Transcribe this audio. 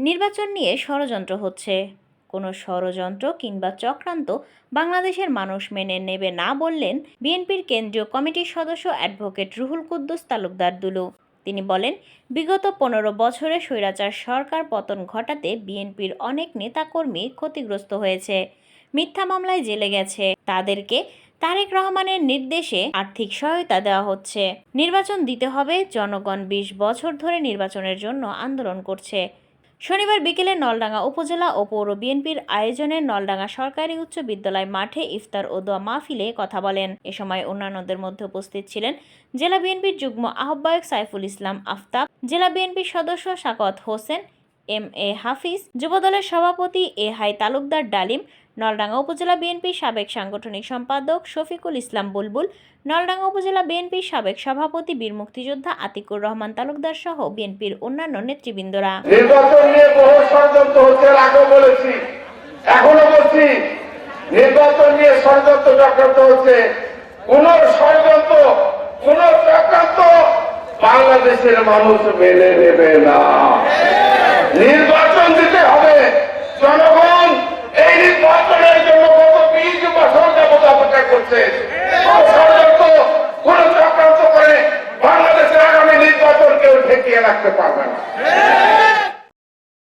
নির্বাচন নিয়ে ষড়যন্ত্র হচ্ছে। কোনো ষড়যন্ত্র কিংবা চক্রান্ত বাংলাদেশের মানুষ মেনে নেবে না বললেন বিএনপির কেন্দ্রীয় কমিটির সদস্য অ্যাডভোকেট রুহুল কুদ্দুস তালুকদার দুলু। তিনি বলেন, বিগত 15 বছরে স্বৈরাচার সরকার পতন ঘটাতে বিএনপির অনেক নেতাকর্মী ক্ষতিগ্রস্ত হয়েছে, মিথ্যা মামলায় জেলে গেছে। তাদেরকে তারেক রহমানের নির্দেশে আর্থিক সহায়তা দেওয়া হচ্ছে। নির্বাচন দিতে হবে, জনগণ 20 বছর ধরে নির্বাচনের জন্য আন্দোলন করছে। শনিবার বিকেলে নলডাঙ্গা উপজেলা ও পৌর বিএনপির আয়োজনে নলডাঙ্গা সরকারি উচ্চ বিদ্যালয় মাঠে ইফতার ও দোয়া মাহফিলে কথা বলেন। এ সময় অন্যান্যদের মধ্যে উপস্থিত ছিলেন জেলা বিএনপির যুগ্ম আহ্বায়ক সাইফুল ইসলাম আফতাব, জেলা বিএনপির সদস্য সাকাওয়াত হোসেন, এম এ হাফিজ, যুবদলের সভাপতি এ হাই তালুকদার ডালিম, নলডাঙ্গা উপজেলা বিএনপির সাবেক সাংগঠনিক সম্পাদক শফিকুল ইসলাম বুলবুল, নলডাঙ্গা উপজেলা বিএনপির সাবেক সভাপতি বীর মুক্তিযোদ্ধা আতিকুর রহমান তালুকদার সহ বিএনপির অন্যান্য নেতৃবৃন্দরা। নির্বাচন নিয়ে বহু ষড়যন্ত্র হচ্ছে, আগেও বলেছি, এখনো বলছি, নির্বাচন নিয়ে ষড়যন্ত্র চক্রান্ত হচ্ছে। কোন ষড়যন্ত্র, কোন চক্রান্ত বাংলাদেশের মানুষ মেনে নেবে না। নির্বাচন দিতে হবে। জনগণ এই নির্বাচনের জন্য গত 20 বছর যাবত অপেক্ষা করছে।